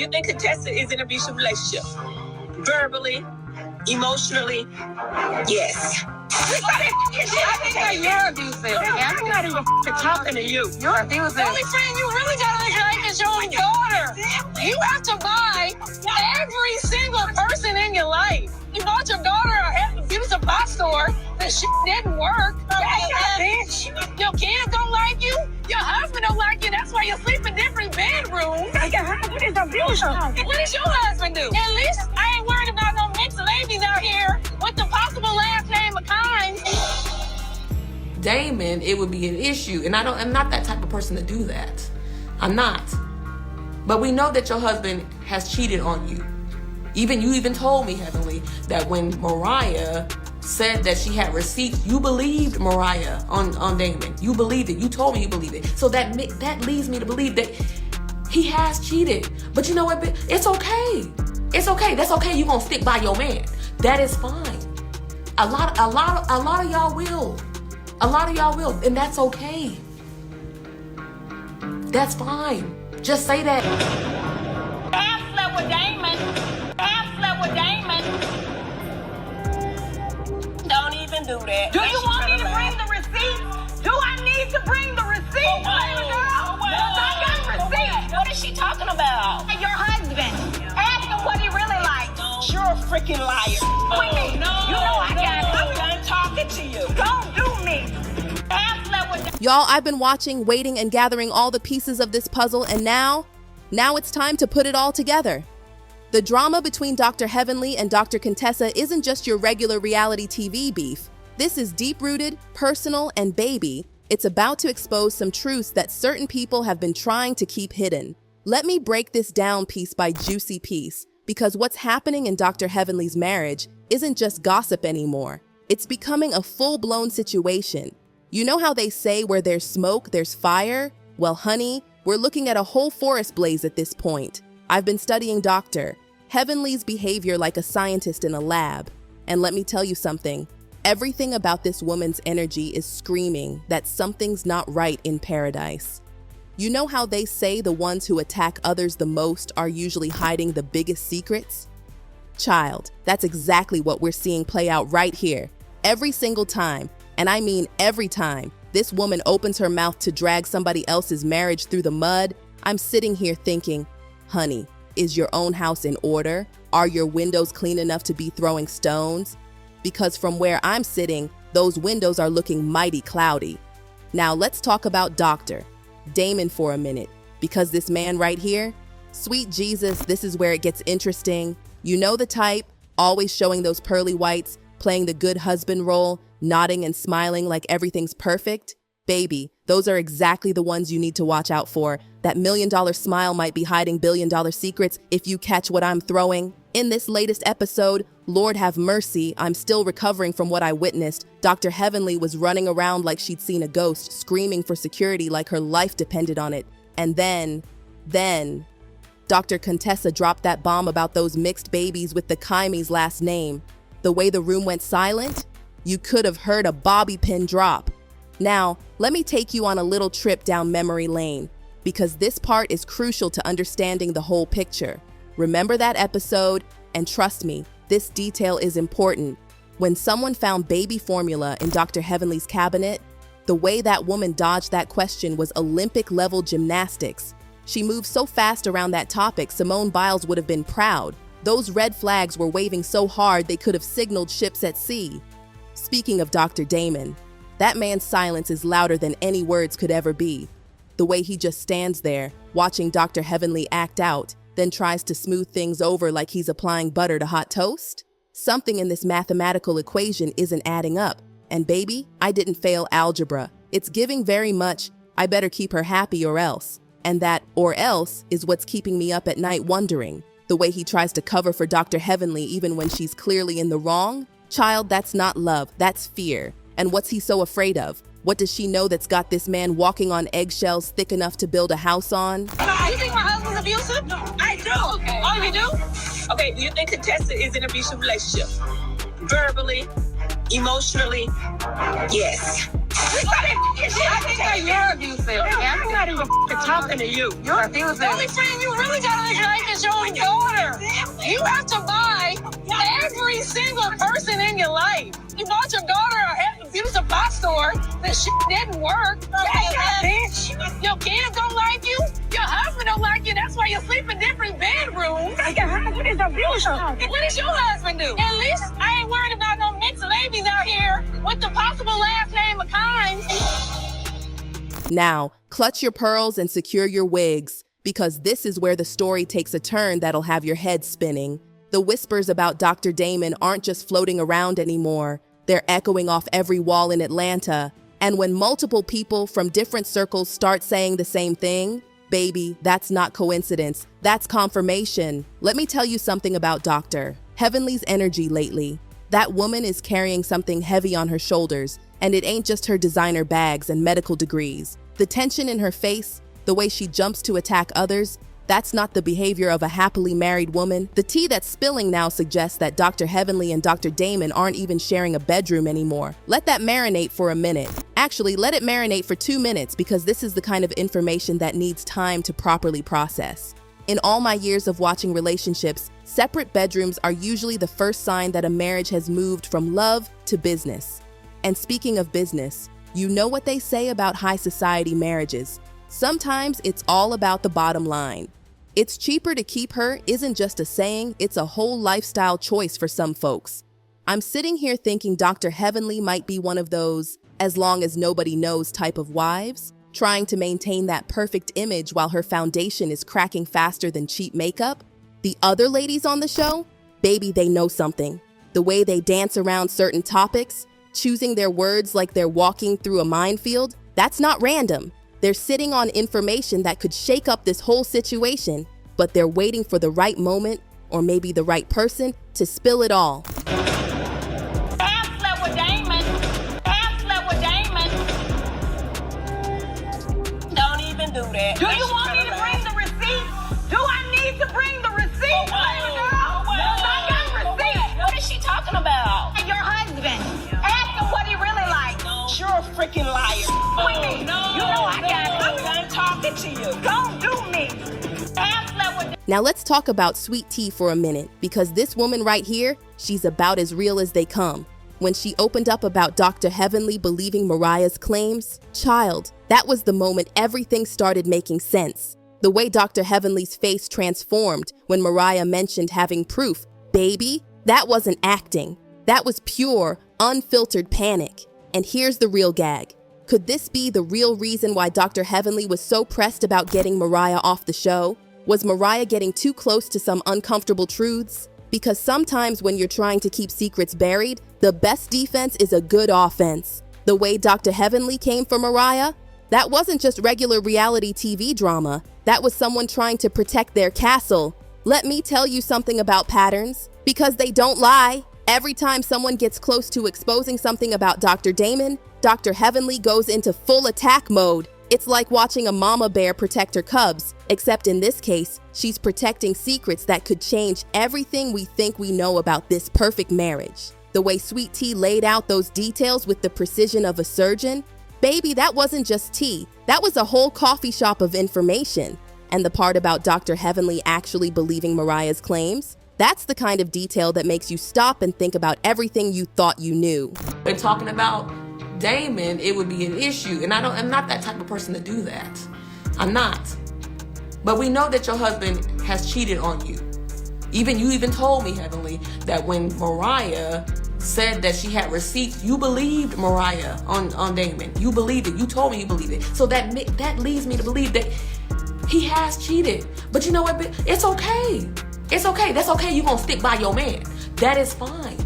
you think Contessa is in an abusive relationship? Verbally, emotionally, yes. I think that you're abusive. I'm not even talking to you. You're abusive. The only friend you really got in life is your own daughter. You have to buy every single person in your life. You bought your daughter an abusive box store. The shit didn't work. Bitch. Your kids don't like you. Your husband don't like you. That's why you sleep in different bedrooms. Your husband is abusive. What does your husband do? At least I ain't worried about no mixed ladies out here with the possible last name of Kynes. Damon, it would be an issue. And I'm not that type of person to do that. I'm not. But we know that your husband has cheated on you. You even told me, Heavenly, that when Mariah said that she had receipts, you believed Mariah on Damon. You believed it. You told me you believed it. So that leads me to believe that he has cheated. But you know what? It's okay. It's okay. That's okay. You're gonna stick by your man. That is fine. A lot of y'all will. A lot of y'all will, and that's okay. That's fine. Just say that. I slept with Damon. Don't even do that. Do you want me to bring the receipts? Do I need to bring the receipts, baby girl? I got receipts. What is she talking about? Your husband. Ask him what he really likes. You're a freaking liar. With me. You know I got it. I'm done talking to you. Don't do me. I slept with Y'all, I've been watching, waiting, and gathering all the pieces of this puzzle, and now it's time to put it all together. The drama between Dr. Heavenly and Dr. Contessa isn't just your regular reality TV beef. This is deep-rooted, personal, and baby. It's about to expose some truths that certain people have been trying to keep hidden. Let me break this down piece by juicy piece, because what's happening in Dr. Heavenly's marriage isn't just gossip anymore. It's becoming a full-blown situation. You know how they say where there's smoke, there's fire? Well, honey, we're looking at a whole forest blaze at this point. I've been studying Dr. Heavenly's behavior like a scientist in a lab. And let me tell you something. Everything about this woman's energy is screaming that something's not right in paradise. You know how they say the ones who attack others the most are usually hiding the biggest secrets? Child, that's exactly what we're seeing play out right here. Every single time, and I mean every time, this woman opens her mouth to drag somebody else's marriage through the mud, I'm sitting here thinking, honey, is your own house in order? Are your windows clean enough to be throwing stones? Because from where I'm sitting, those windows are looking mighty cloudy. Now let's talk about Dr. Damon for a minute, because this man right here, sweet Jesus, this is where it gets interesting. You know the type, always showing those pearly whites, playing the good husband role, nodding and smiling like everything's perfect. Baby, those are exactly the ones you need to watch out for. That $1 million smile might be hiding $1 billion secrets if you catch what I'm throwing. In this latest episode, Lord have mercy, I'm still recovering from what I witnessed. Dr. Heavenly was running around like she'd seen a ghost, screaming for security like her life depended on it. And then, Dr. Contessa dropped that bomb about those mixed babies with the Kymes last name. The way the room went silent, you could have heard a bobby pin drop. Now, let me take you on a little trip down memory lane, because this part is crucial to understanding the whole picture. Remember that episode, and trust me, this detail is important. When someone found baby formula in Dr. Heavenly's cabinet, the way that woman dodged that question was Olympic-level gymnastics. She moved so fast around that topic, Simone Biles would have been proud. Those red flags were waving so hard they could have signaled ships at sea. Speaking of Dr. Damon, that man's silence is louder than any words could ever be. The way he just stands there, watching Dr. Heavenly act out, then tries to smooth things over like he's applying butter to hot toast? Something in this mathematical equation isn't adding up. And baby, I didn't fail algebra. It's giving very much, I better keep her happy or else. And that or else is what's keeping me up at night wondering. The way he tries to cover for Dr. Heavenly even when she's clearly in the wrong? Child, that's not love, that's fear. And what's he so afraid of? What does she know that's got this man walking on eggshells thick enough to build a house on? You think my husband's abusive? No, I do. Okay. Oh, you do? Okay, do you think Contessa is in an abusive relationship? Verbally, emotionally, yes. I think that you're abusive. I'm not even talking to you. You're abusive. The only friend you really got in your life is your own daughter. You have to buy every single person in your life. You bought your daughter a abusive box store. This shit didn't work. Your kids don't like you. Your husband don't like you. That's why you sleep in different bedrooms. Your husband is abusive. What does your husband do? At least I ain't worried about no mixed babies out here with the possible last name of Kynes. Now, clutch your pearls and secure your wigs, because this is where the story takes a turn that'll have your head spinning. The whispers about Dr. Damon aren't just floating around anymore. They're echoing off every wall in Atlanta. And when multiple people from different circles start saying the same thing, baby, that's not coincidence. That's confirmation. Let me tell you something about Dr. Heavenly's energy lately. That woman is carrying something heavy on her shoulders, and it ain't just her designer bags and medical degrees. The tension in her face, the way she jumps to attack others, that's not the behavior of a happily married woman. The tea that's spilling now suggests that Dr. Heavenly and Dr. Damon aren't even sharing a bedroom anymore. Let that marinate for a minute. Actually, let it marinate for 2 minutes, because this is the kind of information that needs time to properly process. In all my years of watching relationships, separate bedrooms are usually the first sign that a marriage has moved from love to business. And speaking of business, you know what they say about high society marriages. Sometimes it's all about the bottom line. It's cheaper to keep her isn't just a saying, it's a whole lifestyle choice for some folks. I'm sitting here thinking Dr. Heavenly might be one of those as long as nobody knows type of wives, trying to maintain that perfect image while her foundation is cracking faster than cheap makeup. The other ladies on the show, baby, they know something. The way they dance around certain topics, choosing their words like they're walking through a minefield, that's not random. They're sitting on information that could shake up this whole situation, but they're waiting for the right moment, or maybe the right person, to spill it all. Pam slept with Damon. Pam slept with Damon. Don't even do that. Do you want me to bring the receipt? Do I need to bring the receipt? I got receipts. What is she talking about? Your husband. Ask him what he really likes. You're a freaking liar. With me. No. You know I got it. I'm done talking to you. Don't do me. Pam slept with Now let's talk about sweet tea for a minute, because this woman right here, she's about as real as they come. When she opened up about Dr. Heavenly believing Mariah's claims, child, that was the moment everything started making sense. The way Dr. Heavenly's face transformed when Mariah mentioned having proof, baby, that wasn't acting. That was pure, unfiltered panic. And here's the real gag. Could this be the real reason why Dr. Heavenly was so pressed about getting Mariah off the show? Was Mariah getting too close to some uncomfortable truths? Because sometimes when you're trying to keep secrets buried, the best defense is a good offense. The way Dr. Heavenly came for Mariah, that wasn't just regular reality TV drama. That was someone trying to protect their castle. Let me tell you something about patterns, because they don't lie. Every time someone gets close to exposing something about Dr. Damon, Dr. Heavenly goes into full attack mode. It's like watching a mama bear protect her cubs, except in this case, she's protecting secrets that could change everything we think we know about this perfect marriage. The way Sweet Tea laid out those details with the precision of a surgeon, baby, that wasn't just tea. That was a whole coffee shop of information. And the part about Dr. Heavenly actually believing Mariah's claims, that's the kind of detail that makes you stop and think about everything you thought you knew. We're talking about Damon, it would be an issue. And I'm not that type of person to do that. I'm not. But we know that your husband has cheated on you. You even told me, Heavenly, that when Mariah said that she had receipts, you believed Mariah on Damon. You believed it. You told me you believed it. So that leads me to believe that he has cheated. But you know what? It's okay. It's okay. That's okay. You're gonna stick by your man. That is fine.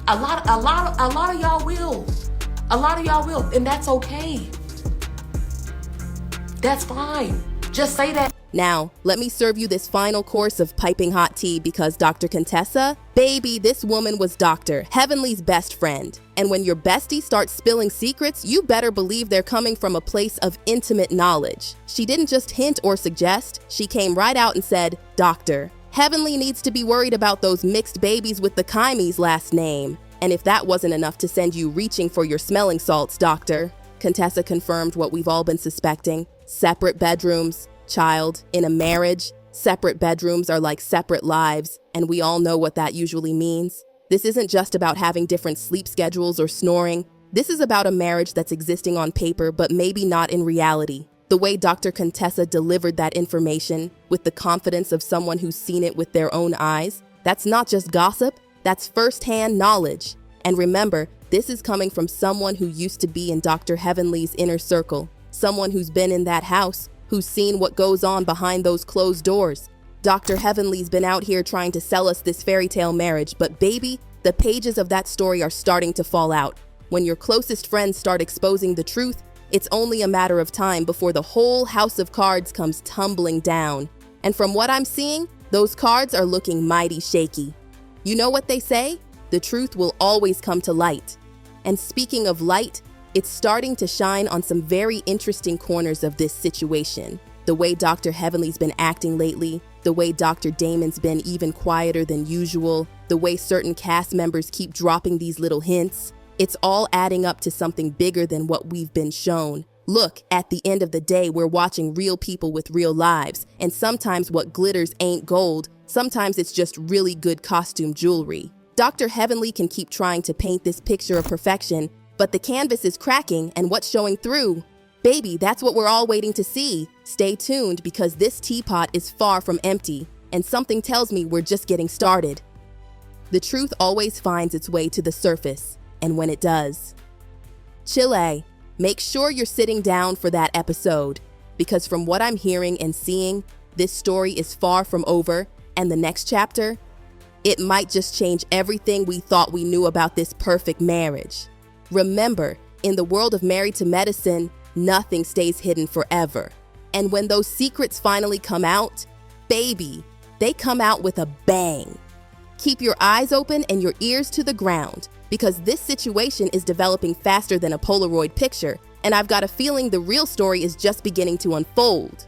A lot of y'all will. A lot of y'all will, and that's okay. That's fine. Just say that. Now, let me serve you this final course of piping hot tea, because Dr. Contessa, baby, this woman was Dr. Heavenly's best friend. And when your bestie starts spilling secrets, you better believe they're coming from a place of intimate knowledge. She didn't just hint or suggest, she came right out and said, Doctor, Heavenly needs to be worried about those mixed babies with the Kymes last name. And if that wasn't enough to send you reaching for your smelling salts, Doctor, Contessa confirmed what we've all been suspecting. Separate bedrooms, child, in a marriage. Separate bedrooms are like separate lives, and we all know what that usually means. This isn't just about having different sleep schedules or snoring. This is about a marriage that's existing on paper, but maybe not in reality. The way Dr. Contessa delivered that information, with the confidence of someone who's seen it with their own eyes, that's not just gossip, that's first-hand knowledge. And remember, this is coming from someone who used to be in Dr. Heavenly's inner circle, someone who's been in that house, who's seen what goes on behind those closed doors. Dr. Heavenly's been out here trying to sell us this fairy tale marriage, but baby, the pages of that story are starting to fall out. When your closest friends start exposing the truth, it's only a matter of time before the whole house of cards comes tumbling down. And from what I'm seeing, those cards are looking mighty shaky. You know what they say? The truth will always come to light. And speaking of light, it's starting to shine on some very interesting corners of this situation. The way Dr. Heavenly's been acting lately, the way Dr. Damon's been even quieter than usual, the way certain cast members keep dropping these little hints. It's all adding up to something bigger than what we've been shown. Look, at the end of the day, we're watching real people with real lives, and sometimes what glitters ain't gold, sometimes it's just really good costume jewelry. Dr. Heavenly can keep trying to paint this picture of perfection, but the canvas is cracking, and what's showing through? Baby, that's what we're all waiting to see. Stay tuned, because this teapot is far from empty, and something tells me we're just getting started. The truth always finds its way to the surface, and when it does, Chile, make sure you're sitting down for that episode, because from what I'm hearing and seeing, this story is far from over, and the next chapter, it might just change everything we thought we knew about this perfect marriage. Remember, in the world of Married to Medicine, nothing stays hidden forever. And when those secrets finally come out, baby, they come out with a bang. Keep your eyes open and your ears to the ground, because this situation is developing faster than a Polaroid picture, and I've got a feeling the real story is just beginning to unfold.